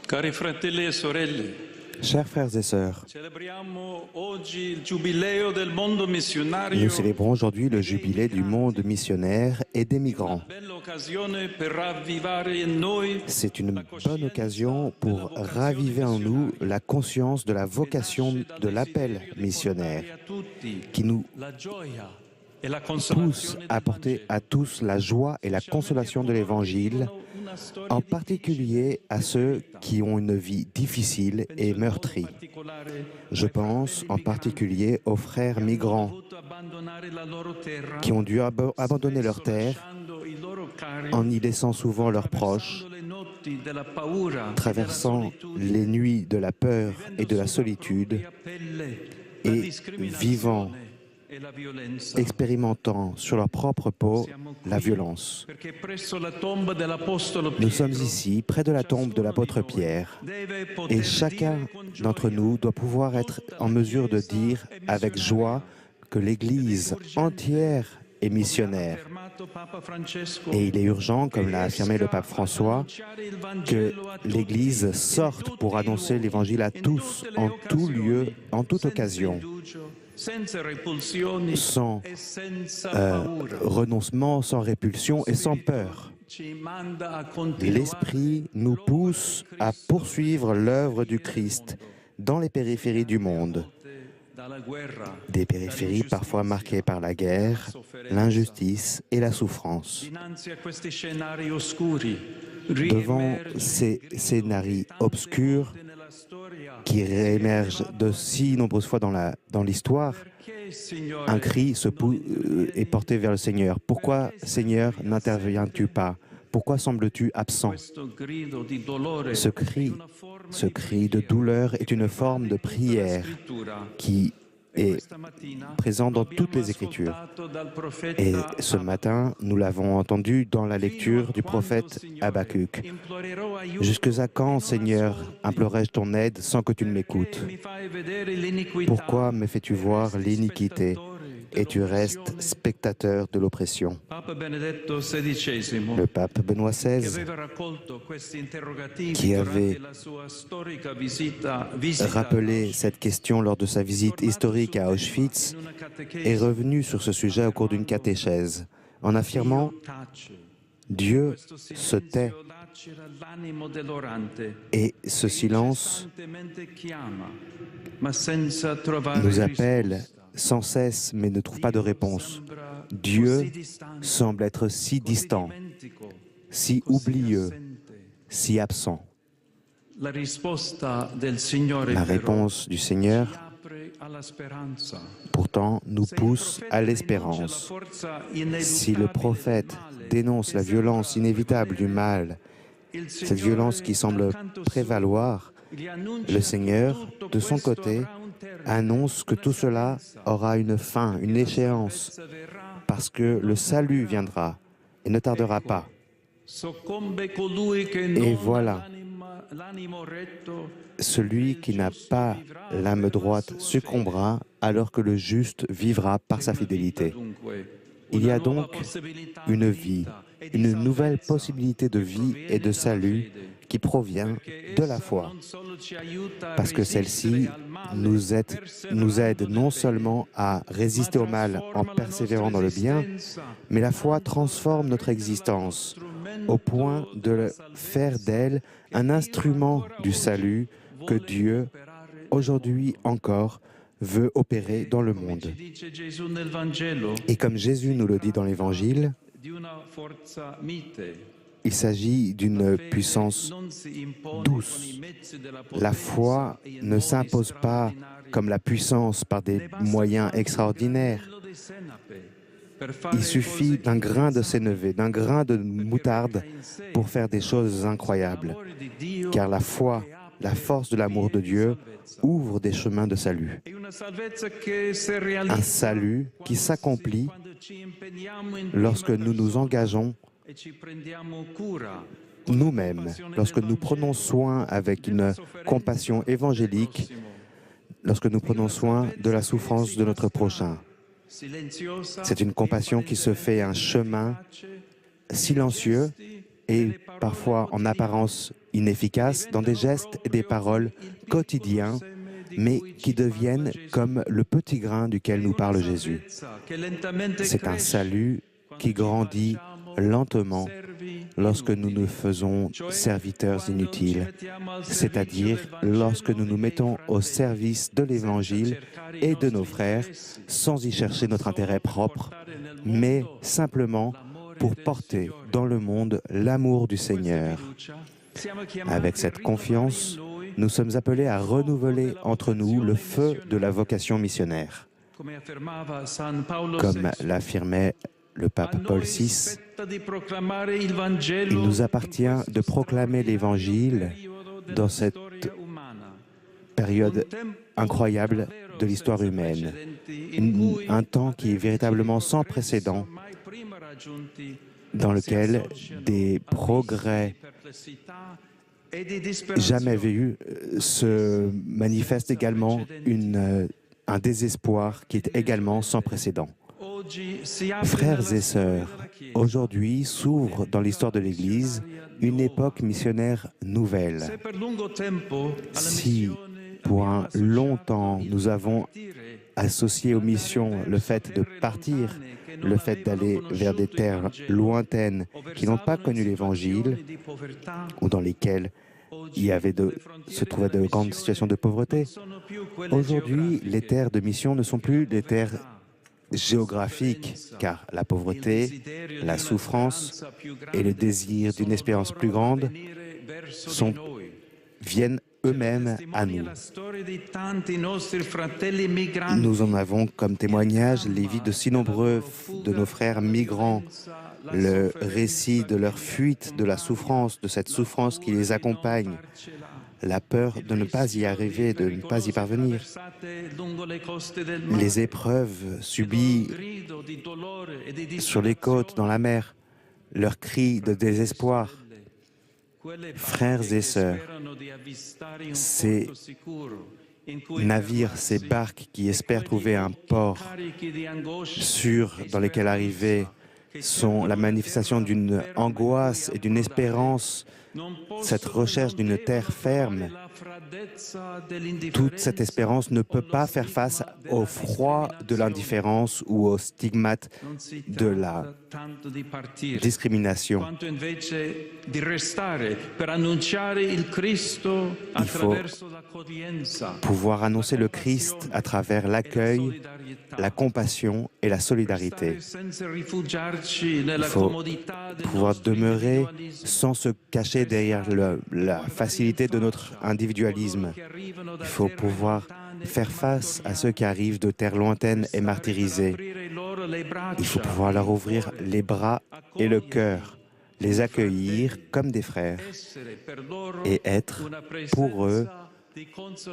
Cari fratelli e sorelle, Chers frères et sœurs, celebriamo oggi il giubileo del mondo missionario. nous célébrons aujourd'hui le jubilé du monde missionnaire et des Una migrants. bella occasione per ravvivare in noi C'est une bonne occasion pour raviver en nous la conscience de la vocation de l'appel missionnaire a tutti qui nous la gioia e la pousse consolazione à del apporter Vangelo. à tous la joie et la consolation de l'Évangile, Una storia en particulier à ceux qui ont une vie difficile et meurtrie. particolare Je pense en particulier aux frères migrants dovuto abbandonare la loro terra, qui ont dû abandonner leur terre lasciando i loro cari, en y laissant souvent leurs proches, le notti della paura, traversant les nuits de la peur et de la solitude et vivant, e la violenza. expérimentant sur leur propre peau la violence. Perché presso la tomba dell'apostolo Nous sommes Pietro ici, près de la tombe de l'apôtre Pierre, deve et poter chacun dire con d'entre nous doit pouvoir être en mesure de dire avec joie que l'Église entière est missionnaire. affermato Papa Francesco Et il est urgent, comme l'a affirmé le pape François, que l'Église sorte pour annoncer l'Évangile à tous, en tout lieu, en toute occasion, senza repulsioni sans e senza paura. renoncement, sans répulsion et sans peur. Ci manda a continuare L'Esprit nous pousse à poursuivre l'œuvre du Christ dans les périphéries du monde, dalla guerra, des périphéries parfois marquées par la guerre, l'injustice et la souffrance. dinanzi a questi scenari oscuri. Devant ces scénarios obscurs Nella storia, qui réémergent de si nombreuses fois dans l'histoire, perché, Signore, un cri est porté vers le Seigneur. Pourquoi, Seigneur, n'interviens-tu pas? Pourquoi sembles-tu absent? questo grido di dolore Ce cri de douleur est une forme de prière qui est présent dans toutes les Écritures. Et ce matin, nous l'avons entendu dans la lecture du prophète Habakkuk. Jusqu'à quand, Seigneur, implorais-je ton aide sans que tu ne m'écoutes? Pourquoi me fais-tu voir l'iniquité et tu restes spectateur de l'oppression? Le pape Benoît XVI, qui avait rappelé cette question lors de sa visite historique à Auschwitz, est revenu sur ce sujet au cours d'une catéchèse, en affirmant « Dieu se tait et ce silence nous appelle sans cesse mais ne trouve pas de réponse. Dieu semble être si distant, si oublieux, si absent. » La réponse du Seigneur, pourtant, nous pousse à l'espérance. Si le prophète dénonce la violence inévitable du mal, cette violence qui semble prévaloir, le Seigneur, de son côté, annonce que tout cela aura une fin, une échéance, parce que le salut viendra et ne tardera pas. Et voilà, celui qui n'a pas l'âme droite succombera alors que le juste vivra par sa fidélité. Il y a donc une vie, une nouvelle possibilité de vie et de salut qui provient de la foi, parce que celle-ci nous aide non seulement à résister au mal en persévérant dans le bien, mais la foi transforme notre existence au point de faire d'elle un instrument du salut que Dieu, aujourd'hui encore, veut opérer dans le monde. Et comme Jésus nous le dit dans l'Évangile, il s'agit d'une puissance douce. La foi ne s'impose pas comme la puissance par des moyens extraordinaires. Il suffit d'un grain de sénévé, d'un grain de moutarde pour faire des choses incroyables. Car la foi, la force de l'amour de Dieu, ouvre des chemins de salut. Un salut qui s'accomplit lorsque nous nous engageons nous-mêmes, lorsque nous prenons soin avec une compassion évangélique, lorsque nous prenons soin de la souffrance de notre prochain. C'est une compassion qui se fait un chemin silencieux et parfois en apparence inefficaces, dans des gestes et des paroles quotidiens, mais qui deviennent comme le petit grain duquel nous parle Jésus. C'est un salut qui grandit lentement lorsque nous nous faisons serviteurs inutiles, c'est-à-dire lorsque nous nous mettons au service de l'Évangile et de nos frères sans y chercher notre intérêt propre, mais simplement pour porter dans le monde l'amour du Seigneur. Avec cette confiance, nous sommes appelés à renouveler entre nous le feu de la vocation missionnaire. Comme l'affirmait le pape Paul VI, il nous appartient de proclamer l'Évangile dans cette période incroyable de l'histoire humaine, un temps qui est véritablement sans précédent, dans lequel des progrès jamais vus se manifestent également un désespoir qui est également sans précédent. Frères et sœurs, aujourd'hui s'ouvre dans l'histoire de l'Église une époque missionnaire nouvelle. Si pour un long temps nous avons associé aux missions le fait de partir, le fait d'aller vers des terres lointaines qui n'ont pas connu l'Évangile ou dans lesquelles se trouvaient de grandes situations de pauvreté, aujourd'hui les terres de mission ne sont plus des terres géographiques, car la pauvreté, la souffrance et le désir d'une espérance plus grande viennent eux-mêmes à nous. Nous en avons comme témoignage les vies de si nombreux de nos frères migrants, le récit de leur fuite, de la souffrance, de cette souffrance qui les accompagne, la peur de ne pas y arriver, de ne pas y parvenir, les épreuves subies sur les côtes, dans la mer, leurs cris de désespoir. Frères et sœurs, ces navires, ces barques qui espèrent trouver un port sûr dans lequel arriver sont la manifestation d'une angoisse et d'une espérance, cette recherche d'une terre ferme. Toute cette espérance ne peut pas faire face au froid de l'indifférence ou au stigmate de la discrimination. Il faut pouvoir annoncer le Christ à travers l'accueil, la compassion et la solidarité. Il faut pouvoir demeurer sans se cacher derrière la facilité de notre individualisme. Il faut pouvoir faire face à ceux qui arrivent de terres lointaines et martyrisées. Il faut pouvoir leur ouvrir les bras et le cœur, les accueillir comme des frères et être pour eux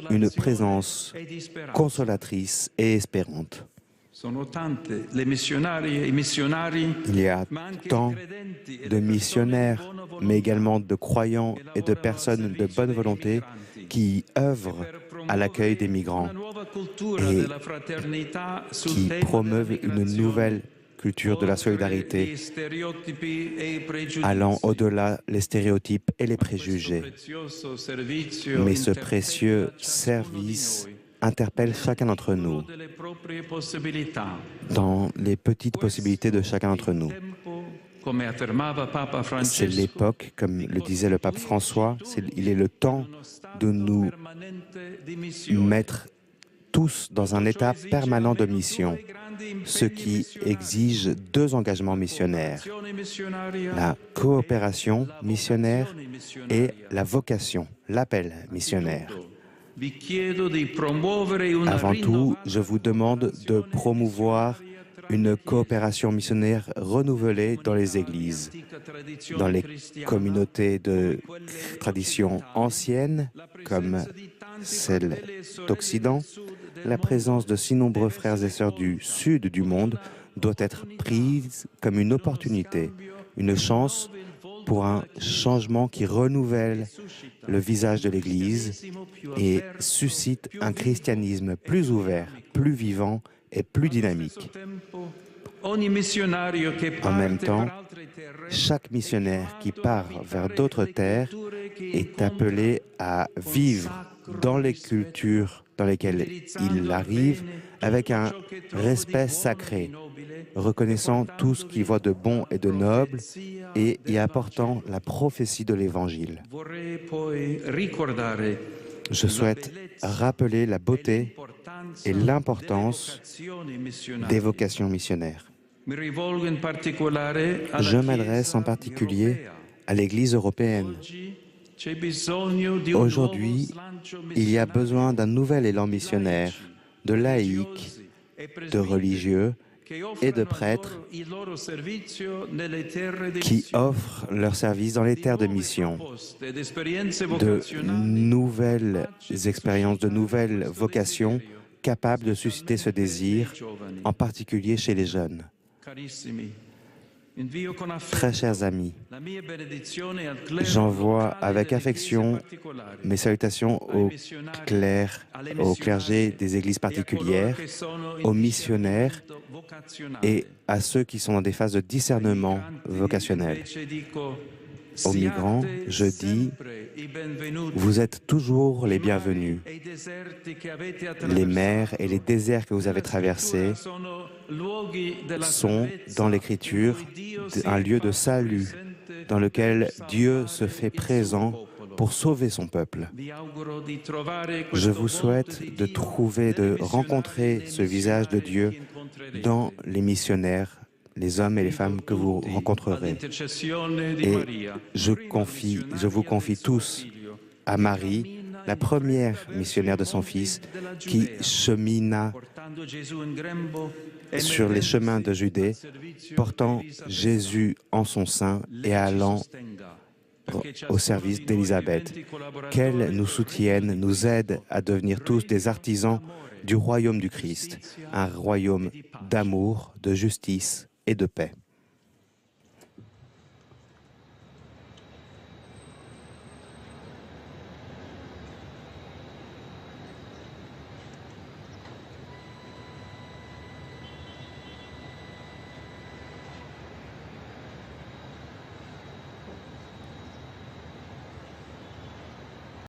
une présence consolatrice et espérante. Il y a tant de missionnaires, mais également de croyants et de personnes de bonne volonté qui œuvrent à l'accueil des migrants et qui promeuvent une nouvelle culture de la solidarité, allant au-delà les stéréotypes et les préjugés. Mais ce précieux service interpelle chacun d'entre nous dans les petites possibilités de chacun d'entre nous. C'est l'époque, comme le disait le pape François, il est le temps de nous mettre tous dans un état permanent de mission, ce qui exige deux engagements missionnaires, la coopération missionnaire et la vocation, l'appel missionnaire. Avant tout, je vous demande de promouvoir une coopération missionnaire renouvelée dans les églises, dans les communautés de tradition ancienne, comme celle d'Occident. La présence de si nombreux frères et sœurs du sud du monde doit être prise comme une opportunité, une chance pour un changement qui renouvelle le visage de l'Église et suscite un christianisme plus ouvert, plus vivant et plus dynamique. En même temps, chaque missionnaire qui part vers d'autres terres est appelé à vivre dans les cultures dans lesquelles il arrive avec un respect sacré, reconnaissant tout ce qu'il voit de bon et de noble et y apportant la prophétie de l'Évangile. Je souhaite rappeler la beauté et l'importance des vocations missionnaires. Je m'adresse en particulier à l'Église européenne. Aujourd'hui, il y a besoin d'un nouvel élan missionnaire, de laïcs, de religieux et de prêtres qui offrent leurs services dans les terres de mission, de nouvelles expériences, de nouvelles vocations capables de susciter ce désir, en particulier chez les jeunes. Très chers amis, j'envoie avec affection mes salutations aux clergés des églises particulières, aux missionnaires et à ceux qui sont dans des phases de discernement vocationnel. Aux migrants, je dis, vous êtes toujours les bienvenus. Les mers et les déserts que vous avez traversés sont, dans l'Écriture, un lieu de salut dans lequel Dieu se fait présent pour sauver son peuple. Je vous souhaite de rencontrer ce visage de Dieu dans les missionnaires, les hommes et les femmes que vous rencontrerez. Et je vous confie tous à Marie, la première missionnaire de son fils, qui chemina sur les chemins de Judée, portant Jésus en son sein et allant au service d'Élisabeth. Qu'elle nous soutienne, nous aide à devenir tous des artisans du royaume du Christ, un royaume d'amour, de justice et de paix.